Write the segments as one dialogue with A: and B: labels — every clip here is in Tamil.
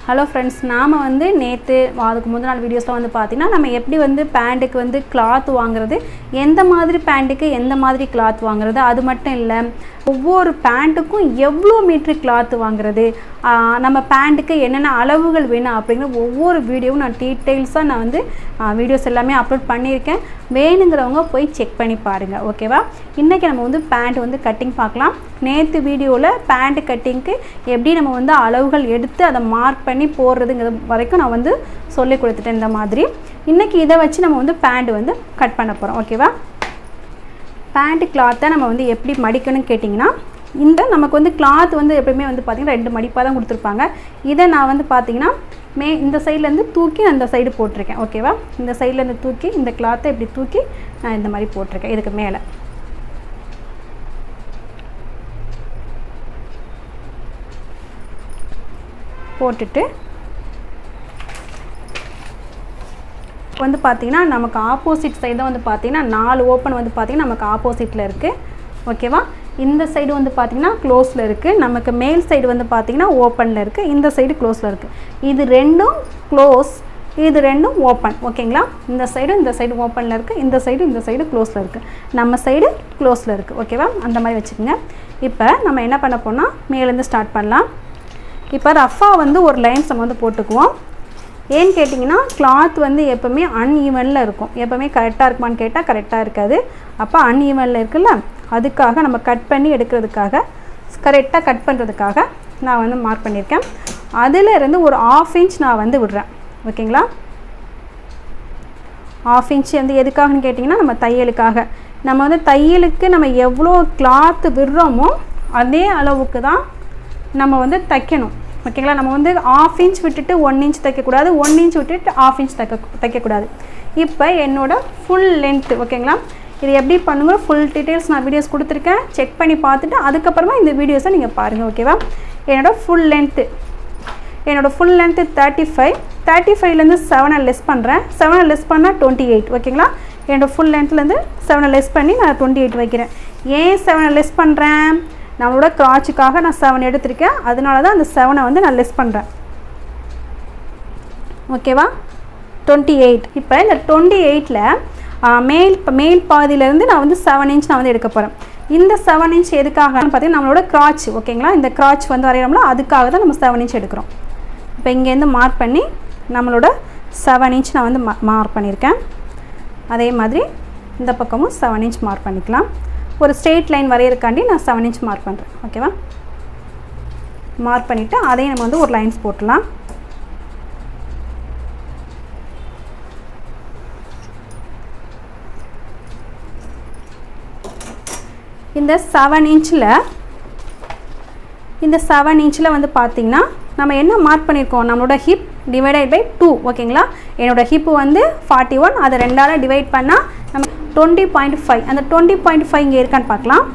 A: ஹலோ ஃப்ரெண்ட்ஸ், நாம் நேற்று அதுக்கு முந்தின நாள் வீடியோஸில் பார்த்தீங்கன்னா நம்ம எப்படி பேண்ட்டுக்கு கிளாத் வாங்குறது, எந்த மாதிரி பேண்ட்டுக்கு எந்த மாதிரி கிளாத் வாங்குறது, அது மட்டும் இல்லை ஒவ்வொரு பேண்ட்டுக்கும் எவ்வளோ மீட்ரு கிளாத் வாங்குறது, நம்ம பேண்ட்டுக்கு என்னென்ன அளவுகள் வேணும் அப்படிங்கிற ஒவ்வொரு வீடியோவும் நான் டீட்டெயில்ஸாக நான் வீடியோஸ் எல்லாமே அப்லோட் பண்ணியிருக்கேன். வேணுங்கிறவங்க போய் செக் பண்ணி பாருங்கள். ஓகேவா? இன்றைக்கி நம்ம பேண்ட் கட்டிங் பார்க்கலாம். நேற்று வீடியோவில் பேண்ட் கட்டிங்க்கு எப்படி நம்ம அளவுகள் எடுத்து அதை மார்க் பண்ணி போடுறதுங்கிறது வரைக்கும் நான் சொல்லி கொடுத்துட்டேன். இந்த மாதிரி இன்றைக்கி இதை வச்சு நம்ம பேண்ட் கட் பண்ண போகிறோம். ஓகேவா? பேண்ட் கிளாத்தை நம்ம எப்படி மடிக்கணும்னு கேட்டிங்கன்னா, இந்த நமக்கு கிளாத் எப்பவுமே பார்த்திங்கன்னா 2 மடிப்பாக தான் கொடுத்துருப்பாங்க. இதை நான் பார்த்திங்கன்னா இந்த சைட்லேருந்து தூக்கி அந்த சைடு போட்டிருக்கேன். ஓகேவா? இந்த சைட்லேருந்து தூக்கி இந்த கிளாத்தை இப்படி தூக்கி நான் இந்த மாதிரி போட்டிருக்கேன். இதுக்கு மேலே போட்டுட்டு பார்த்திங்கன்னா நமக்கு ஆப்போசிட் சைடு தான் பார்த்திங்கன்னா 4 ஓப்பன் பார்த்திங்கன்னா நமக்கு ஆப்போசிட்டில் இருக்குது. ஓகேவா? இந்த சைடு பார்த்திங்கன்னா க்ளோஸில் இருக்குது. நமக்கு மேல் சைடு பார்த்திங்கன்னா ஓப்பனில் இருக்குது. இந்த சைடு க்ளோஸில் இருக்குது. இது ரெண்டும் க்ளோஸ், இது ரெண்டும் ஓப்பன். ஓகேங்களா? இந்த சைடு ஓப்பனில் இருக்குது, இந்த சைடு க்ளோஸில் இருக்குது. நம்ம சைடு க்ளோஸில் இருக்குது. ஓகேவா? அந்த மாதிரி வச்சுக்கோங்க. இப்போ நம்ம என்ன பண்ண போனால் மேலேருந்து ஸ்டார்ட் பண்ணலாம். இப்போ ரஃபாக ஒரு லைன்ஸ் நம்ம போட்டுக்குவோம். ஏன்னு கேட்டிங்கன்னா, கிளாத் எப்போவுமே அன்ஈவனில் இருக்கும். எப்போவுமே கரெக்டாக இருக்குமான்னு கேட்டால் கரெக்டாக இருக்காது. அப்போ அன்ஈவனில் இருக்குல்ல, அதுக்காக நம்ம கட் பண்ணி எடுக்கிறதுக்காக, கரெக்டாக கட் பண்ணுறதுக்காக நான் மார்க் பண்ணியிருக்கேன். அதிலிருந்து ஒரு 1/2 இன்ச் நான் விடுறேன். ஓகேங்களா? 1/2 இன்ச் எதுக்காகன்னு கேட்டிங்கன்னா, நம்ம தையலுக்காக. நம்ம தையலுக்கு நம்ம எவ்வளோ கிளாத்து விடுறோமோ அதே அளவுக்கு தான் நம்ம தைக்கணும். ஓகேங்களா? நம்ம 1/2 இன்ச் விட்டுட்டு 1 இன்ச் தைக்கக்கூடாது, 1 இன்ச் விட்டுட்டு 1/2 இன்ச் தைக்கக்கூடாது. இப்போ என்னோடய ஃபுல் லென்த்து. ஓகேங்களா? இது எப்படி பண்ணுங்க, ஃபுல் டீட்டெயில்ஸ் நான் வீடியோஸ் கொடுத்துருக்கேன். செக் பண்ணி பார்த்துட்டு அதுக்கப்புறமா இந்த வீடியோஸை நீங்கள் பாருங்கள். ஓகேவா? என்னோடய ஃபுல் லென்த்து 35. 35லேருந்து 7 லெஸ் பண்ணுறேன். 7 லெஸ் பண்ணால் 28. ஓகேங்களா? என்னோடய ஃபுல் லென்த்லேருந்து 7 லெஸ் பண்ணி நான் 28 வைக்கிறேன். ஏன் 7 லெஸ் பண்ணுறேன்? நம்மளோட கிராச்சுக்காக நான் 7 எடுத்திருக்கேன். அதனால தான் அந்த 7 நான் லெஸ் பண்ணுறேன். ஓகேவா? 28. இப்போ இந்த 28ல் மேல் பாதியிலேருந்து நான் 7 இன்ச் நான் எடுக்க போகிறேன். இந்த 7 இன்ச் எதுக்காகன்னு பார்த்தீங்கன்னா, நம்மளோட கிராச். ஓகேங்களா? இந்த கிராச் வரையிறோம்ல, அதுக்காக தான் நம்ம 7 இன்ச் எடுக்கிறோம். இப்போ இங்கேருந்து மார்க் பண்ணி நம்மளோட 7 இன்ச் நான் மார்க் பண்ணியிருக்கேன். அதே மாதிரி இந்த பக்கமும் 7 இன்ச் மார்க் பண்ணிக்கலாம். ஒரு ஸ்ட்ரெயிட் லைன் வரையறக்காண்டி நான் 7 இன்ச் மார்க் பண்ணுறேன். ஓகேவா? மார்க் பண்ணிவிட்டு அதையும் நம்ம ஒரு லைன்ஸ் போட்டுடலாம். இந்த 7 இன்ச்சில் பார்த்திங்கன்னா நம்ம என்ன மார்க் பண்ணியிருக்கோம், நம்மளோட ஹிப் டிவைடட் பை 2. ஓகேங்களா? என்னோடய ஹிப்பு 41, அதை 2ஆல் டிவைட் பண்ணால் நம்ம 20.5. அந்த 20.5 இங்கே இருக்கான்னு பார்க்கலாம்.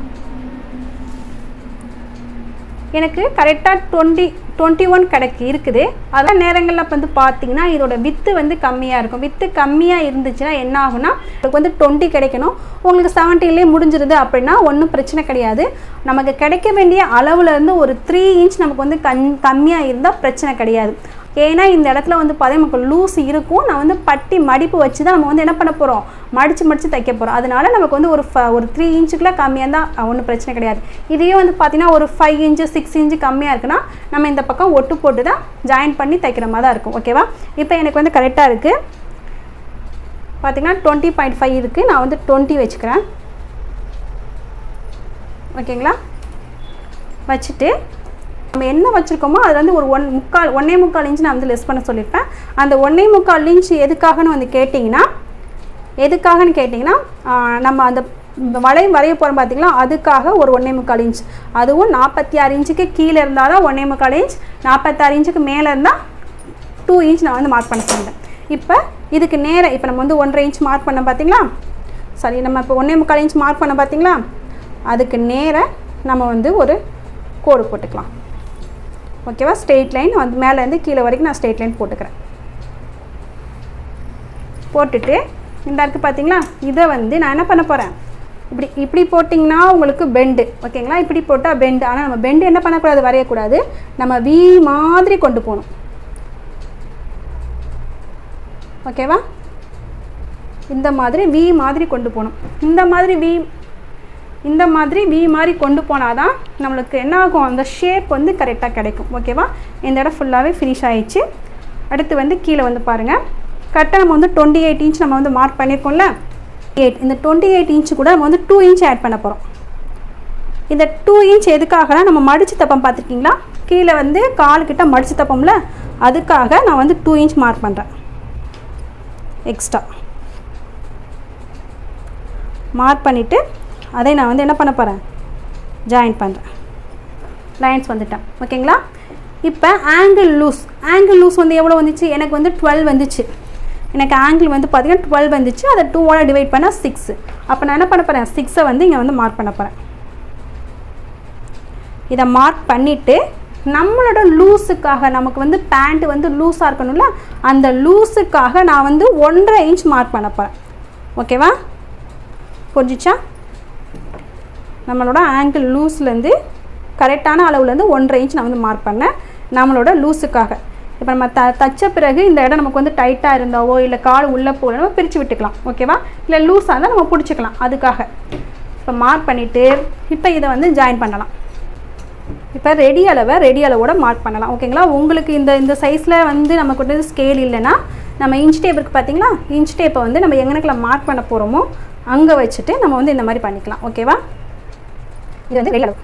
A: எனக்கு கரெக்டாக 21 இருக்குது. அதெல்லாம் நேரங்களில் பார்த்திங்கன்னா இதோட வித்து கம்மியாக இருக்கும். வித்து கம்மியாக இருந்துச்சுன்னா என்ன ஆகுனா, உங்களுக்கு 20 கிடைக்கணும், உங்களுக்கு 70லே முடிஞ்சிருது அப்படின்னா ஒன்றும் பிரச்சனை கிடையாது. நமக்கு கிடைக்க வேண்டிய அளவுலேருந்து ஒரு 3 இன்ச் நமக்கு கம்மியாக இருந்தால் பிரச்சனை கிடையாது. ஏன்னா இந்த இடத்துல பார்த்தீங்கன்னா நமக்கு லூஸ் இருக்கும். நான் பட்டி மடிப்பு வச்சு தான் நம்ம என்ன பண்ண போகிறோம், மடித்து தைக்க போகிறோம். அதனால நமக்கு ஒரு 3 இன்ச்சுக்குள்ளே கம்மியாக இருந்தால் ஒன்றும் பிரச்சனை கிடையாது. இதையே பார்த்தீங்கன்னா ஒரு 5 இன்ச்சு 6 இன்ச்சு கம்மியாக இருக்குன்னா நம்ம இந்த பக்கம் ஒட்டு போட்டு தான் ஜாயின் பண்ணி தைக்கிற மாதிரி தான் இருக்கும். ஓகேவா? இப்போ எனக்கு கரெக்டாக இருக்குது. பார்த்திங்கன்னா 20.5 இருக்குது. நான் 20 வச்சுக்கிறேன். ஓகேங்களா? வச்சுட்டு நம்ம என்ன வச்சுருக்கோமோ அதில் ஒரு 1.25 இன்ச் நான் லெஸ் பண்ண சொல்லியிருப்பேன். அந்த 1.25 இன்ச் எதுக்காகன்னு கேட்டிங்கன்னா நம்ம அந்த வரைய போகிறோம் பார்த்திங்களா, அதுக்காக ஒரு 1.25 இன்ச். அதுவும் 46 இன்ச்சுக்கு கீழே இருந்தால் தான் 1.25 இன்ச், 46 இன்ச்சுக்கு மேலே இருந்தால் 2 இன்ச் நான் மார்க் பண்ண சொல்லிட்டேன். இப்போ இதுக்கு நேராக இப்போ நம்ம 1.5 இன்ச் மார்க் பண்ண பார்த்திங்களா, சரி நம்ம இப்போ 1.25 இன்ச் மார்க் பண்ண பார்த்திங்களா, அதுக்கு நேராக நம்ம ஒரு கோடு போட்டுக்கலாம். ஓகேவா? ஸ்ட்ரெயிட் லைன் மேலேருந்து கீழே வரைக்கும் நான் ஸ்ட்ரெயிட் லைன் போட்டுக்கிறேன். போட்டுட்டு இந்த இருக்குது பார்த்திங்களா, இதை நான் என்ன பண்ண போகிறேன், இப்படி போட்டிங்கன்னா உங்களுக்கு பெண்டு. ஓகேங்களா? இப்படி போட்டால் பெண்டு. ஆனால் நம்ம பெண்டு என்ன பண்ணக்கூடாது, வரையக்கூடாது. நம்ம வி மாதிரி கொண்டு போகணும். ஓகேவா? இந்த மாதிரி வி மாதிரி கொண்டு போகணும். இந்த மாதிரி வி மாதிரி கொண்டு போனால் தான் நம்மளுக்கு என்ன ஆகும், அந்த ஷேப் வந்து கரெக்டாக கிடைக்கும். ஓகேவா? இந்த இடம் ஃபுல்லாகவே ஃபினிஷ் ஆகிடுச்சு. அடுத்து வந்து கீழே வந்து பாருங்கள், கரெக்டாக நம்ம வந்து 28 இன்ச் நம்ம வந்து மார்க் பண்ணியிருக்கோம்ல, இந்த 28 இன்ச்சு கூட நம்ம வந்து 2 இன்ச் ஆட் பண்ண போகிறோம். இந்த 2 இன்ச் எதுக்காகனா, நம்ம மடித்து தப்பம் பார்த்துருக்கீங்களா, கீழே வந்து கால்கிட்ட மடித்து தப்போம்ல, அதுக்காக நான் வந்து 2 இன்ச் மார்க் பண்ணுறேன். எக்ஸ்ட்ரா மார்க் பண்ணிவிட்டு அதை நான் வந்து என்ன பண்ண போகிறேன், ஜாயின் பண்ணுறேன். லைன்ஸ் வந்துட்டேன். ஓகேங்களா? இப்போ ஆங்கிள் லூஸ் வந்து எவ்வளோ வந்துச்சு, எனக்கு வந்து 12 வந்துச்சு. எனக்கு ஆங்கிள் வந்து பார்த்திங்கன்னா 12 வந்துச்சு. அதை 2 டிவைட் பண்ணால் 6. அப்போ நான் என்ன பண்ண போகிறேன், 6 வந்து இங்கே வந்து மார்க் பண்ண போகிறேன். இதை மார்க் பண்ணிவிட்டு நம்மளோட லூஸுக்காக, நமக்கு வந்து பேண்ட் வந்து லூஸாக இருக்கணும்ல, அந்த லூஸுக்காக நான் வந்து 1.5 இன்ச் மார்க் பண்ண போகிறேன். ஓகேவா? புரிஞ்சிச்சா? நம்மளோட ஆங்கிள் லூஸ்லேருந்து கரெக்டான அளவுலேருந்து 1.5 இன்ச் நான் வந்து மார்க் பண்ணேன் நம்மளோட லூஸுக்காக. இப்போ நம்ம தச்ச பிறகு இந்த இடம் நமக்கு வந்து டைட்டாக இருந்தாவோ இல்லை கால் உள்ளே போகல நம்ம பிரித்து விட்டுக்கலாம். ஓகேவா? இல்லை லூஸாக இருந்தால் நம்ம பிடிச்சிக்கலாம். அதுக்காக இப்போ மார்க் பண்ணிவிட்டு இப்போ இதை வந்து ஜாயின் பண்ணலாம். இப்போ ரெடி அளவோட மார்க் பண்ணலாம். ஓகேங்களா? உங்களுக்கு இந்த சைஸில் வந்து நமக்கு வந்து ஸ்கேல் இல்லைன்னா நம்ம இன்ச் டேப் இருக்குது பார்த்தீங்களா, இன்ச் டேப்பை வந்து நம்ம எங்கனக்குள்ள மார்க் பண்ண போகிறோமோ அங்கே வச்சுட்டு நம்ம வந்து இந்த மாதிரி பண்ணிக்கலாம். ஓகேவா? இது வந்து ரெடி அளவு.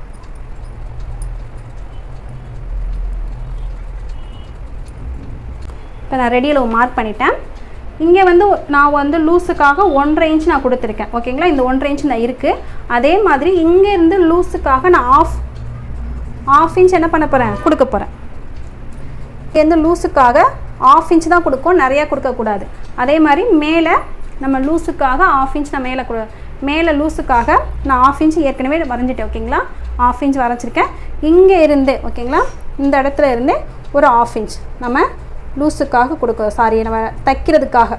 A: இப்போ நான் ரெடி அளவு மார்க் பண்ணிட்டேன். இங்கே வந்து நான் வந்து லூஸுக்காக 1.5 இன்ச் நான் கொடுத்துருக்கேன். ஓகேங்களா? இந்த 1.5 இன்ச் தான் இருக்குது. அதே மாதிரி இங்கேருந்து லூஸுக்காக நான் ஆஃப் இன்ச் என்ன பண்ண போகிறேன், கொடுக்க போகிறேன். இங்கேருந்து லூஸுக்காக 1/2 இன்ச் தான் கொடுக்கும், நிறையா கொடுக்கக்கூடாது. அதே மாதிரி மேலே நம்ம லூஸுக்காக 1/2 இன்ச் நான் மேலே லூஸுக்காக நான் 1/2 இன்ச் ஏற்கனவே வரைஞ்சிட்டேன். ஓகேங்களா? 1/2 இன்ச் வரைஞ்சிருக்கேன். இங்கே இருந்து ஓகேங்களா, இந்த இடத்துல இருந்து ஒரு 1/2 இன்ச் நம்ம லூஸுக்காக நம்ம தைக்கிறதுக்காக.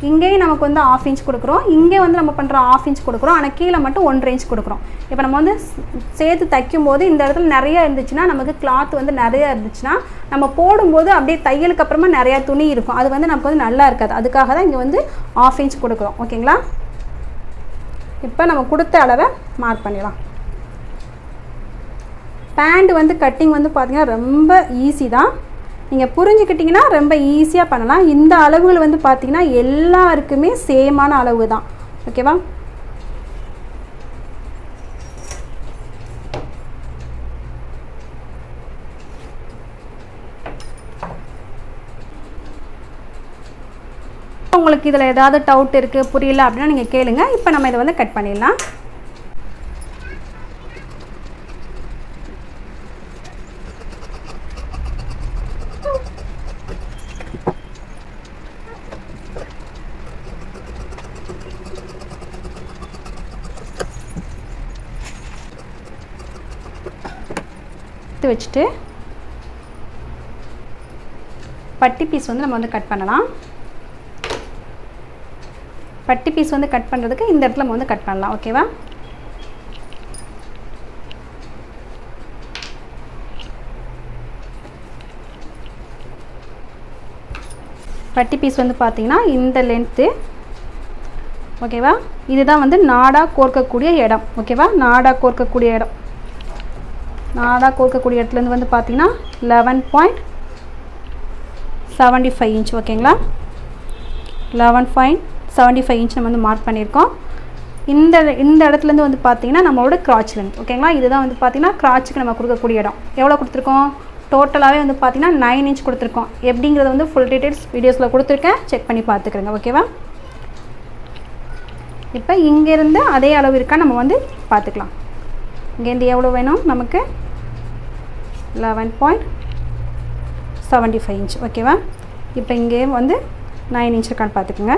A: இங்கேயும் நமக்கு வந்து 1/2 இன்ச் கொடுக்குறோம், இங்கே வந்து நம்ம பண்ணுறோம் 1/2 இன்ச் கொடுக்குறோம், ஆனால் கீழே மட்டும் 1.5 இன்ச் கொடுக்குறோம். இப்போ நம்ம வந்து சேர்த்து தைக்கும்போது இந்த இடத்துல நிறையா இருந்துச்சுன்னா, நமக்கு கிளாத் வந்து நிறையா இருந்துச்சுன்னா நம்ம போடும்போது அப்படியே தையலுக்கு அப்புறமா நிறையா துணி இருக்கும், அது வந்து நமக்கு வந்து நல்லா இருக்காது. அதுக்காக தான் இங்கே வந்து 1/2 இன்ச் கொடுக்குறோம். ஓகேங்களா? இப்போ நம்ம கொடுத்த அளவை மார்க் பண்ணிடலாம். பேண்ட் வந்து கட்டிங் வந்து பார்த்திங்கன்னா ரொம்ப ஈஸி தான். நீங்கள் புரிஞ்சுக்கிட்டிங்கன்னா ரொம்ப ஈஸியாக பண்ணலாம். இந்த அளவுகள் வந்து பார்த்திங்கன்னா எல்லாருக்குமே சேமான அளவு தான். ஓகேவா? உங்களுக்கு இதில் ஏதாவது டவுட் இருக்குது, புரியல அப்படின்னா நீங்கள் கேளுங்க. இப்போ நம்ம இதை வந்து கட் பண்ணிடலாம். வச்சுட்டு பட்டி பீஸ் வந்து நம்ம வந்து கட் பண்ணலாம். பட்டி பீஸ் வந்து கட் பண்ணுறதுக்கு இந்த இடத்துல நம்ம வந்து கட் பண்ணலாம். ஓகேவா? பட்டி பீஸ் வந்து பார்த்தீங்கன்னா இந்த லென்த்து. ஓகேவா? இதுதான் வந்து நாடா கோர்க்கக்கூடிய இடம். ஓகேவா? நாடா கோர்க்கக்கூடிய இடத்துலேருந்து வந்து பார்த்தீங்கன்னா 11.75 இன்ச். ஓகேங்களா? 11.75 இன்ச் நம்ம வந்து மார்க் பண்ணியிருக்கோம். இந்த இடத்துலேருந்து வந்து பார்த்தீங்கன்னா நம்மளோட கிராச் லென்த். ஓகேங்களா? இதுதான் வந்து பார்த்தீங்கன்னா கிராச்சுக்கு நம்ம கொடுக்கக்கூடிய இடம். எவ்வளோ கொடுத்துருக்கோம், டோட்டலாகவே வந்து பார்த்தீங்கன்னா 9 இன்ச் கொடுத்துருக்கோம். எப்படிங்கிறது வந்து ஃபுல் டீட்டெயில்ஸ் வீடியோஸில் கொடுத்துருக்கேன், செக் பண்ணி பார்த்துக்கிறேங்க. ஓகேவா? இப்போ இங்கேருந்து அதே அளவு இருக்கா நம்ம வந்து பார்த்துக்கலாம். இங்கேருந்து எவ்வளோ வேணும் நமக்கு, 11.75 இன்ச். ஓகேவா? இப்போ இங்கே வந்து 9 இன்ச் இருக்கான்னு பார்த்துக்குங்க.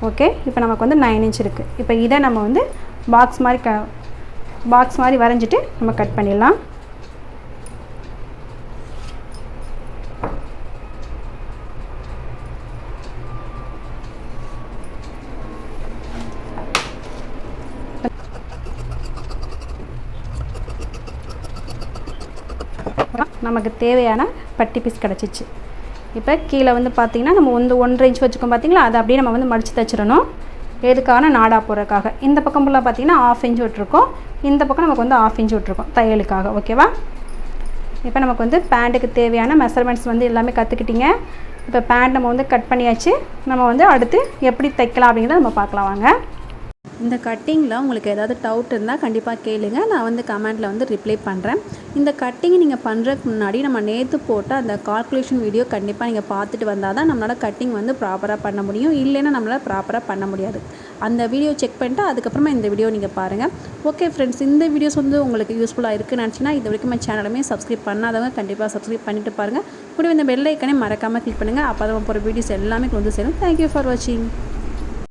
A: ஓகே, இப்போ நமக்கு வந்து 9 இன்ச் இருக்குது. இப்போ இதை நம்ம வந்து பாக்ஸ் மாதிரி வரைஞ்சிட்டு நம்ம கட் பண்ணிடலாம். நமக்கு தேவையான பட்டி பீஸ் கிடச்சிச்சு. இப்போ கீழே வந்து பார்த்திங்கன்னா நம்ம வந்து 1.5 இன்ச் வச்சுக்கோம் பார்த்திங்களா, அதை அப்படியே நம்ம வந்து மடித்து தைச்சிடணும். எதுக்கான நாடா போடுறதுக்காக. இந்த பக்கம் ஃபுல்லாக பார்த்திங்கன்னா 1/2 இன்ச் விட்டுருக்கோம், இந்த பக்கம் நமக்கு வந்து 1/2 இன்ச் விட்டுருக்கோம் தையலுக்காக. ஓகேவா? இப்போ நமக்கு வந்து பேண்ட்டுக்கு தேவையான மெஷர்மெண்ட்ஸ் வந்து எல்லாமே கற்றுக்கிட்டிங்க. இப்போ பேண்ட் நம்ம வந்து கட் பண்ணியாச்சு. நம்ம வந்து அடுத்து எப்படி தைக்கலாம் அப்படிங்கிறத நம்ம பார்க்கலாம் வாங்க. இந்த கட்டிங்கில் உங்களுக்கு ஏதாவது டவுட் இருந்தால் கண்டிப்பாக கேளுங்க, நான் வந்து கமெண்ட்டில் வந்து ரிப்ளை பண்ணுறேன். இந்த கட்டிங் நீங்கள் பண்ணுறதுக்கு முன்னாடி நம்ம நேற்று போட்ட அந்த கால்குலேஷன் வீடியோ கண்டிப்பாக நீங்கள் பார்த்துட்டு வந்தால் தான் நம்மளால் கட்டிங் வந்து ப்ராப்பராக பண்ண முடியும், இல்லைன்னா நம்மளால் ப்ராப்பராக பண்ண முடியாது. அந்த வீடியோ செக் பண்ணிட்டு அதுக்கப்புறமா இந்த வீடியோ நீங்கள் பாருங்கள். ஓகே ஃப்ரெண்ட்ஸ், இந்த வீடியோஸ் வந்து உங்களுக்கு யூஸ்ஃபுல்லாக இருக்குன்னு நினச்சின்னா இது வரைக்கும் நம்ம சேனலுமே சப்ஸ்கிரைப் பண்ணாதவங்க கண்டிப்பாக சப்ஸ்கிரைப் பண்ணிவிட்டு பாருங்கள். கூட இந்த பெல் ஐக்கனே மறக்காமல் கிளிக் பண்ணுங்கள். அப்போ தான் போகிற வீடியோஸ் எல்லாமே வந்து சேரும். தேங்க்யூ ஃபார் வாட்சிங்.